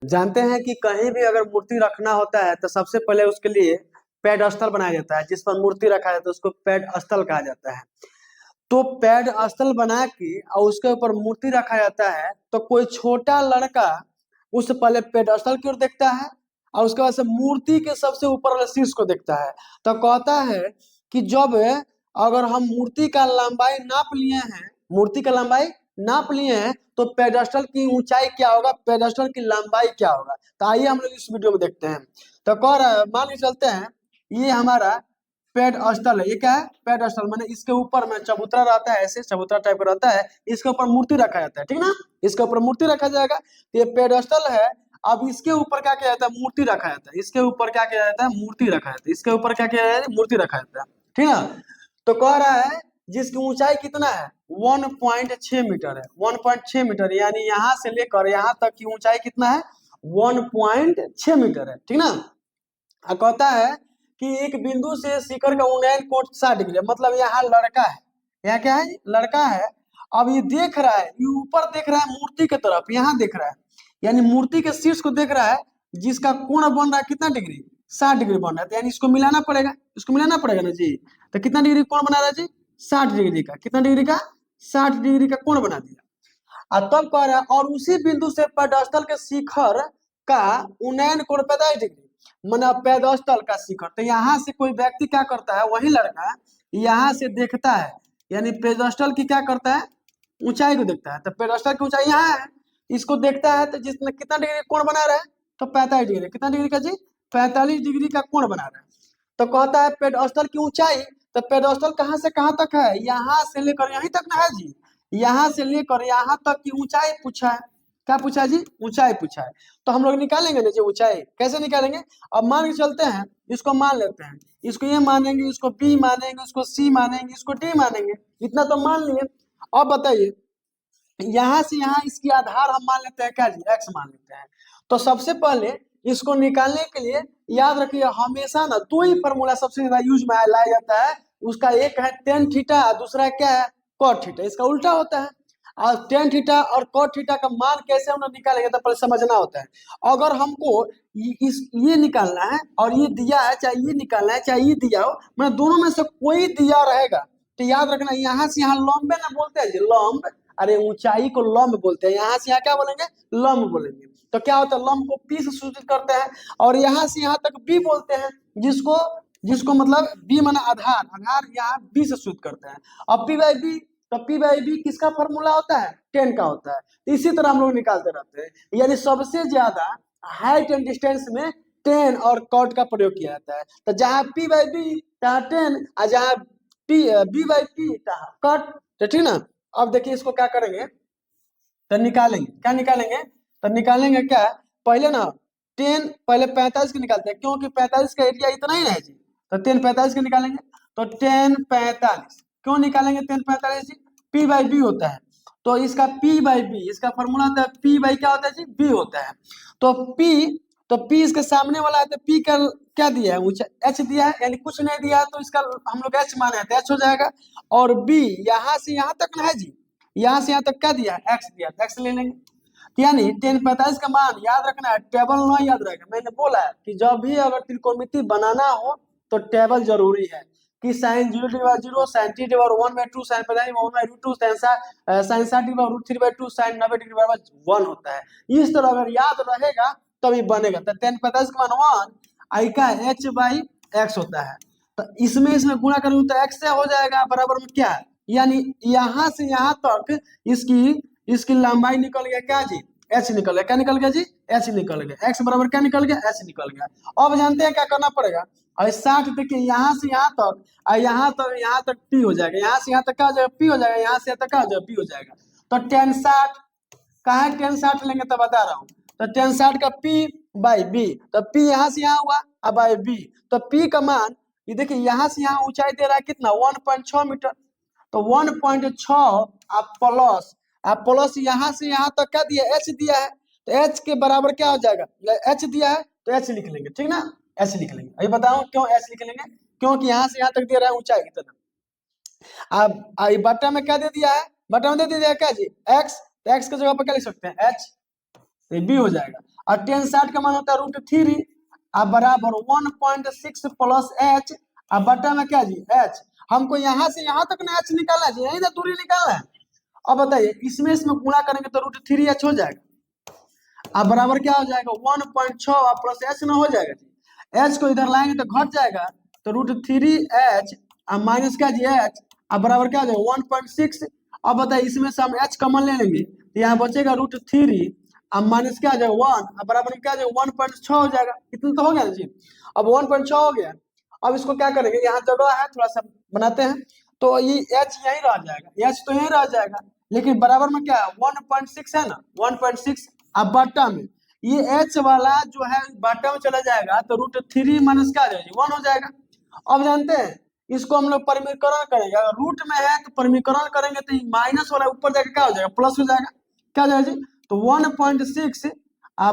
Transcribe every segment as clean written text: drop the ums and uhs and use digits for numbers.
जानते हैं कि कहीं भी अगर मूर्ति रखना होता है तो सबसे पहले उसके लिए पेडस्टल बनाया जाता है, जिस पर मूर्ति रखा जाता है उसको पेडस्टल कहा जाता है। तो पेडस्टल बना के और उसके ऊपर मूर्ति रखा जाता है, तो कोई छोटा लड़का उस पहले पेडस्टल की ओर देखता है और उसके बाद से मूर्ति के सबसे ऊपर वाले शीर्ष को देखता है। तो कहता है कि जब अगर हम मूर्ति का लंबाई नाप लिए हैं, मूर्ति का लंबाई नाप लिए हैं, तो पेडस्टल की ऊंचाई क्या होगा, पेडस्टल की लंबाई क्या होगा। तो आइए हम लोग इस वीडियो में देखते हैं। तो कह रहा है, मान के चलते हैं ये हमारा पेडस्टल है। ये क्या है? पेडस्टल माने इसके ऊपर में चबूतरा रहता है, ऐसे चबूतरा टाइप का रहता है, इसके ऊपर मूर्ति रखा जाता है, ठीक ना। इसके ऊपर मूर्ति रखा जाएगा, तो ये पेडस्टल है। अब इसके ऊपर क्या किया जाता है, मूर्ति रखा जाता है। इसके ऊपर क्या किया जाता है, मूर्ति रखा जाता है। इसके ऊपर क्या किया जाता है, मूर्ति रखा जाता है, ठीक ना। तो कह रहा है जिसकी ऊंचाई कितना है, 1.6 मीटर है। 1.6 मीटर यानी यहाँ से लेकर यहाँ तक की ऊंचाई कितना है, 1.6 मीटर है, ठीक ना। कहता है कि एक बिंदु से शिखर का उन्नयन कोण 60 डिग्री है। मतलब यहाँ लड़का है, यहाँ क्या है, लड़का है। अब ये देख रहा है, ये ऊपर देख रहा है मूर्ति की तरफ, यहाँ देख रहा है, यानी मूर्ति के शीर्ष को देख रहा है, जिसका कोण बन रहा है कितना डिग्री, 60 डिग्री बन रहा है। तो यानी इसको मिलाना पड़ेगा, इसको मिलाना पड़ेगा ना जी। तो कितना डिग्री कोण बना रहा है जी, 60 डिग्री का। कितना डिग्री का, 60 डिग्री का कोण बना दिया। और तब कह रहा है और उसी बिंदु से पेडस्टल के शिखर का उन्नयन कोण 45 डिग्री, माना पेडस्टल का शिखर। तो यहाँ से कोई व्यक्ति क्या करता है, वही लड़का यहाँ से देखता है, यानी पेडस्टल की क्या करता है, ऊंचाई को देखता है। तो पेडस्टल की ऊंचाई यहाँ है, इसको देखता है, तो जिसने कितना डिग्री कोण बना रहा है, तो 45 डिग्री। कितना डिग्री का जी, 45 डिग्री का कोण बना रहा है। तो कहता है पेडस्टल की ऊंचाई, तो पेडस्टल कहाँ से कहाँ तक है, यहाँ से लेकर यहीं तक ना है जी, यहाँ से लेकर यहाँ तक की ऊंचाई पूछा है। क्या पूछा है जी, ऊंचाई पूछा है। तो हम लोग निकालेंगे ना जी ऊंचाई, कैसे निकालेंगे। अब मान के चलते हैं, इसको मान लेते हैं, इसको ये मानेंगे, इसको बी मानेंगे, इसको सी मानेंगे, इसको डी मानेंगे। इतना तो मान लिए। अब बताइए, यहाँ से यहाँ इसकी आधार हम मान लेते हैं क्या जी, एक्स मान लेते हैं। तो सबसे पहले इसको निकालने के लिए याद रखिए, हमेशा ना दो ही फॉर्मूला सबसे ज्यादा यूज में लाया जाता है। उसका एक है टेन थीटा, दूसरा क्या है, कॉट थीटा। इसका उल्टा होता है। और टेन थीटा और कॉट थीटा का मान कैसे हम लोग निकालेंगे, तो पहले समझना होता है। अगर हमको ये निकालना है और ये दिया है, चाहे ये निकालना है चाहे ये दिया हो, मतलब दोनों में से कोई दिया रहेगा, तो याद रखना यहाँ से यहाँ लंबे ना बोलते हैं जी, लंब। अरे ऊंचाई को लंब बोलते हैं, यहाँ से यहाँ क्या बोलेंगे, लंब बोलेंगे। तो क्या होता है, लंब को पी से सूचित करते हैं, और यहाँ से यहाँ तक बी बोलते हैं, जिसको जिसको मतलब बी माना आधार, आधार यहाँ बी से सूचित करते हैं। अब पी बाई बी, तो पी बाई बी किसका फॉर्मूला होता है, टेन का होता है। तो इसी तरह हम लोग निकालते रहते हैं, यानी सबसे ज्यादा हाइट एंड डिस्टेंस में टेन और कॉट का प्रयोग किया जाता है। तो जहाँ पी बाई बी तहाँ टेन, और जहाँ पी बी बाई पी तहाँ कॉट। तो ठीक ना। अब देखिए इसको क्या करेंगे, तो निकालेंगे, क्या निकालेंगे, तो निकालेंगे क्या, पहले ना टेन, पहले 45 के निकालते हैं, क्योंकि 45 का एरिया इतना ही है जी। तो 10 45 के निकालेंगे, तो 10 45 क्यों निकालेंगे, 10 45 जी, पी बाई बी होता है। तो इसका पी बाई बी, इसका फॉर्मूला होता है पी बाई क्या होता है जी, बी होता है। तो पी, तो पी इसके सामने वाला है, तो पी का क्या दिया है, ऊंचा एच दिया है, यानी कुछ नहीं दिया है, तो इसका हम लोग एच माने हैं, तो एच हो जाएगा। और बी यहाँ से यहाँ तक ना है जी, यहाँ से यहाँ तक क्या दिया, एक्स दिया, एक्स ले लेंगे। यानी 10 45 का मान याद रखना है, टेबल ना याद रखना। मैंने बोला है कि जब भी अगर त्रिकोणमिति बनाना हो तो टेबल जरूरी है, कि sine 0/0, sine t/1/2, sine 1/2, sine 60/√3/2, sine 90°/1 होता है। इस तरह अगर याद रहेगा तभी बनेगा। तो 10 45 का मान 1, आई का h/x होता है। तो इसमें गुणा करूँ तो x से हो जाएगा, बराबर में क्या है, यानी यहाँ से यहाँ तक इसकी इसकी लंबाई निकल गया क्या जी, एच निकल गया। क्या निकल गया जी, एच निकल गया। एक्स बराबर क्या निकल गया, एच निकल गया। अब जानते हैं क्या करना पड़ेगा, और 60 देखिए यहाँ से यहाँ तक, और यहाँ तक पी हो जाएगा, यहाँ से यहाँ तक क्या हो जाएगा, पी हो जाएगा, यहाँ से यहाँ तक क्या हो जाएगा, पी हो जाएगा। तो 10 60 कहा है, 10 60 लेंगे तो बता रहा हूँ। तो 10 60 का पी बाई बी, तो पी यहाँ से यहाँ हुआ, अब बाई बी, तो पी का मान ये देखिए यहाँ से यहाँ ऊंचाई दे रहा है कितना, 1.6 मीटर। तो 1.6 आप प्लस यहाँ से यहाँ तक क्या दिया, एच दिया है, तो एच के बराबर क्या हो जाएगा, एच दिया है तो एच लिख लेंगे, ठीक ना। एच लिख लेंगे, अभी बताऊं क्यों एच लिख लेंगे, क्योंकि यहाँ से यहाँ तक दे रहा है ऊंचाई कितना। अब बट्टा में क्या दे दिया है, बट्टा में दे दिया क्या जी, एक्स, तो एक्स की जगह पर क्या लिख सकते हैं, एच, तो बी हो जाएगा। और टेन 60 का मान होता है √3 अब बराबर 1.6 प्लस एच अब बटा में क्या जी एच। हमको यहाँ से यहाँ तक ना एच निकालना है जी, यही ना दूरी निकालना है। अब बताइए इसमें गुणा करेंगे तो √3h हो जाएगा। अब बराबर क्या हो जाएगा 1.6 प्लस एच ना हो जाएगा जी। एच को इधर लाएंगे तो घट जाएगा तो √3h अब माइनस क्या जी एच अब बराबर क्या हो जाएगा 1.6। अब बताइए इसमें से हम एच कॉमन ले लेंगे तो यहाँ बचेगा √3 अब माइनस क्या आ जाएगा 1 अब बराबर क्या आ जाएगा 1.6 हो जाएगा। इतना तो हो गया ना जी। अब 1.6 हो गया। अब इसको क्या करेंगे यहाँ जगह है थोड़ा सा बनाते हैं तो ये एच यही रह जाएगा, एच तो यही रह जाएगा लेकिन बराबर में क्या है 1.6 है ना 1.6 अब बट्टा में ये एच वाला जो है बट्टा में चला जाएगा तो √3 माइनस क्या आ जाएगा 1 हो जाएगा। अब जानते हैं इसको हम लोग परिमीकरण करेंगे, अगर रूट में है तो परिमीकरण करेंगे तो माइनस वाला ऊपर जाकर क्या हो जाएगा प्लस हो जाएगा। क्या हो जाएगा जी तो 1.6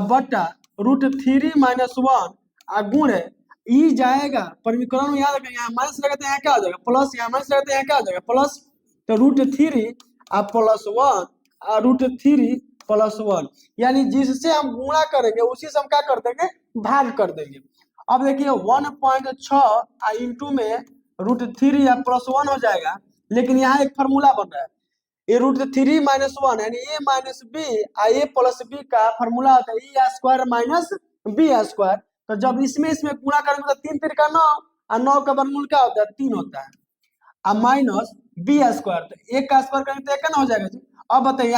बट्टा √3 माइनस 1 गुणे ई जाएगा परिमीकरण में याद रखें यहाँ माइनस लगाते हैं क्या हो जाएगा प्लस, यहाँ माइनस लगाते हैं क्या हो जाएगा प्लस तो √3 प्लस 1 √3 प्लस 1 यानी जिससे हम गुणा करेंगे उसी से हम क्या कर देंगे भाग कर देंगे। अब देखिए 1.6 इंटू में √3 या प्लस 1 हो जाएगा लेकिन यहाँ एक फार्मूला बन रहा है ये √3 माइनस 1 यानी ए माइनस बी ए प्लस बी का फार्मूला होता है ए स्क्वायर माइनस बी स्क्वायर। तो जब इसमें गुणा करेंगे तो 3 3 9 और 9 का वर्गमूल क्या होता है 3 होता है अब माइनस बी स्क्वायर तो एक का स्क्वायर करेंगे तो एक ना हो जाएगा जी। अब बताइए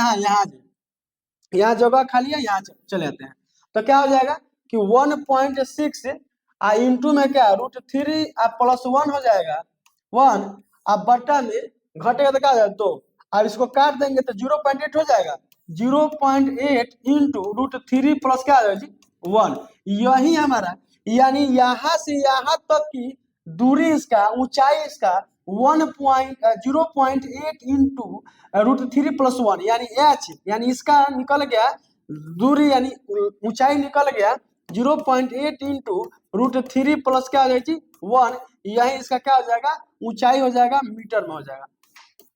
यहाँ जगह खाली है यहाँ चले जाते हैं तो क्या हो जाएगा कि 1.6 इंटू में क्या √3 प्लस 1 हो जाएगा 1 अब बट्टा में घटेगा तो क्या हो जाएगा 2 अब इसको काट देंगे तो 0.8 हो जाएगा 0.8 इंटू √3 प्लस क्या आ जाएगा जी 1 यही हमारा यानी यहाँ से यहाँ तक की दूरी इसका ऊंचाई इसका 0.8 इंटू √3 प्लस 1 यानी एच यानी इसका निकल गया दूरी यानी ऊंचाई निकल गया 0.8 इंटू √3 प्लस क्या हो जाएगा जी 1 यही इसका क्या हो जाएगा ऊंचाई हो जाएगा मीटर में हो जाएगा।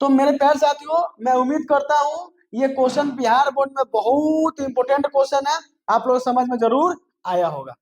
तो मेरे प्यारे साथियों मैं उम्मीद करता हूँ ये क्वेश्चन बिहार बोर्ड में बहुत इंपॉर्टेंट क्वेश्चन है, आप लोग समझ में जरूर आया होगा।